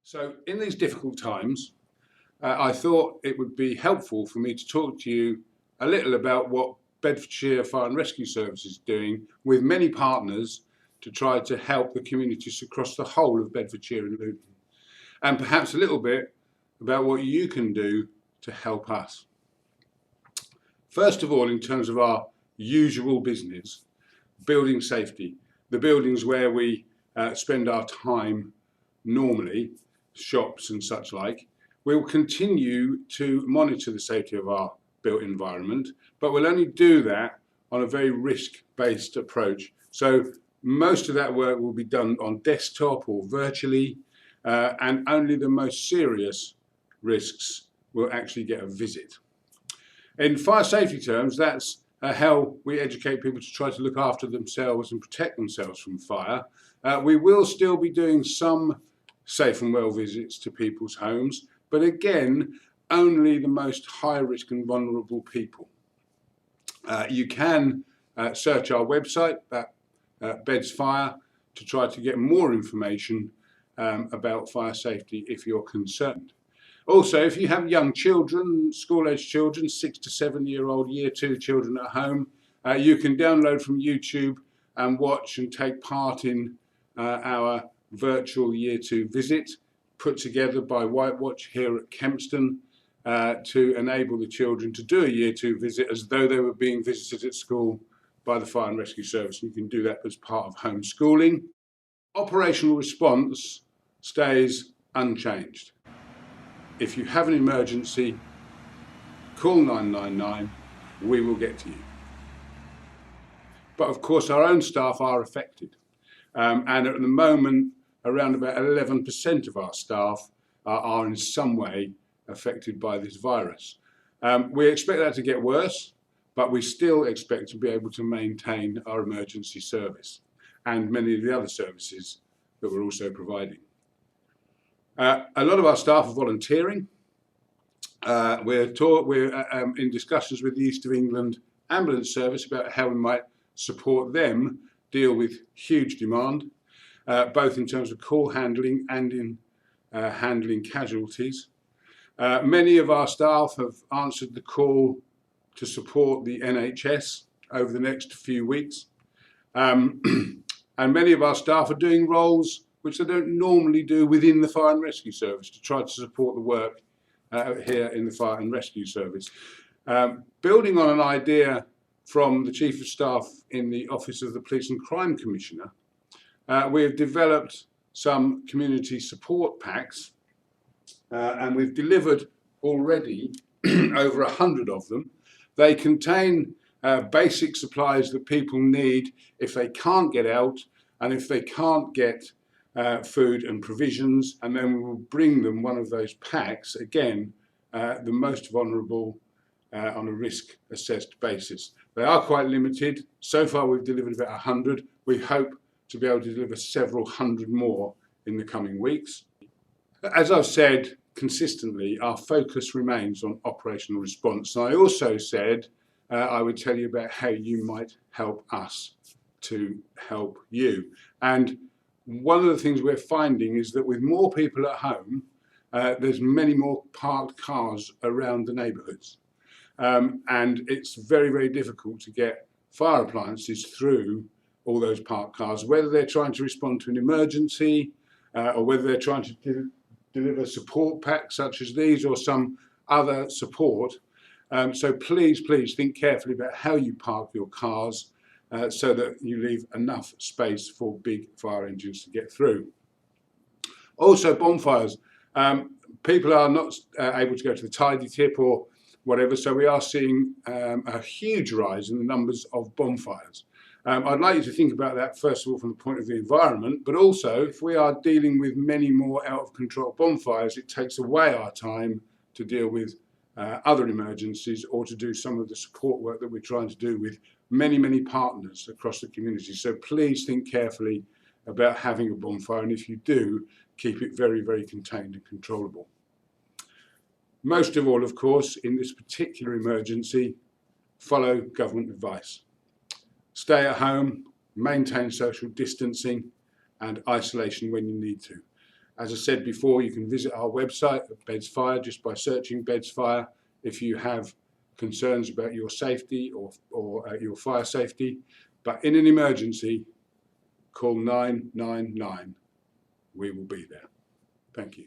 So in these difficult times, I thought it would be helpful for me to talk to you a little about what Bedfordshire Fire and Rescue Service is doing with many partners to try to help the communities across the whole of Bedfordshire and Luton, and perhaps a little bit about what you can do to help us. First of all, in terms of our usual business, building safety, the buildings where we spend our time normally, shops and such like, we will continue to monitor the safety of our built environment, but we'll only do that on a very risk-based approach. So most of that work will be done on desktop or virtually, and only the most serious risks will actually get a visit. In fire safety terms, that's how we educate people to try to look after themselves and protect themselves from fire. We will still be doing some safe and well visits to people's homes, but again, only the most high risk and vulnerable people. You can search our website, Beds Fire, to try to get more information about fire safety if you're concerned. Also, if you have young children, school-aged children, 6 to 7-year-old Year 2 children at home, you can download from YouTube and watch and take part in our virtual Year 2 visit put together by White Watch here at Kempston to enable the children to do a Year 2 visit as though they were being visited at school by the Fire and Rescue Service. You can do that as part of homeschooling. Operational response stays unchanged. If you have an emergency, call 999, we will get to you. But of course our own staff are affected, and at the moment around about 11% of our staff are in some way affected by this virus. We expect that to get worse, but we still expect to be able to maintain our emergency service and many of the other services that we're also providing. A lot of our staff are volunteering. We're in discussions with the East of England Ambulance Service about how we might support them deal with huge demand, both in terms of call handling and in handling casualties. Many of our staff have answered the call to support the NHS over the next few weeks. And many of our staff are doing roles which they don't normally do within the Fire and Rescue Service to try to support the work here in the Fire and Rescue Service. Building on an idea from the Chief of Staff in the Office of the Police and Crime Commissioner, we have developed some community support packs, and we've delivered already over 100 of them. They contain basic supplies that people need if they can't get out and if they can't get food and provisions, and then we will bring them one of those packs, again, the most vulnerable on a risk assessed basis. They are quite limited. So far we've delivered about 100. We hope to be able to deliver several hundred more in the coming weeks. As I've said consistently, our focus remains on operational response. And I also said I would tell you about how you might help us to help you. And one of the things we're finding is that with more people at home, there's many more parked cars around the neighbourhoods. And it's very, very difficult to get fire appliances through all those parked cars, whether they're trying to respond to an emergency or whether they're trying to deliver support packs such as these or some other support. So please, please think carefully about how you park your cars so that you leave enough space for big fire engines to get through. Also, bonfires. People are not able to go to the tidy tip or whatever, so we are seeing a huge rise in the numbers of bonfires. I'd like you to think about that first of all from the point of the environment, but also if we are dealing with many more out of control bonfires, it takes away our time to deal with other emergencies or to do some of the support work that we're trying to do with many, many partners across the community. So please think carefully about having a bonfire, and if you do, keep it very, very contained and controllable. Most of all, of course, in this particular emergency, follow government advice. Stay at home, maintain social distancing and isolation when you need to. As I said before, you can visit our website at Bedfordshire just by searching Bedfordshire if you have concerns about your safety or your fire safety. But in an emergency, call 999. We will be there. Thank you.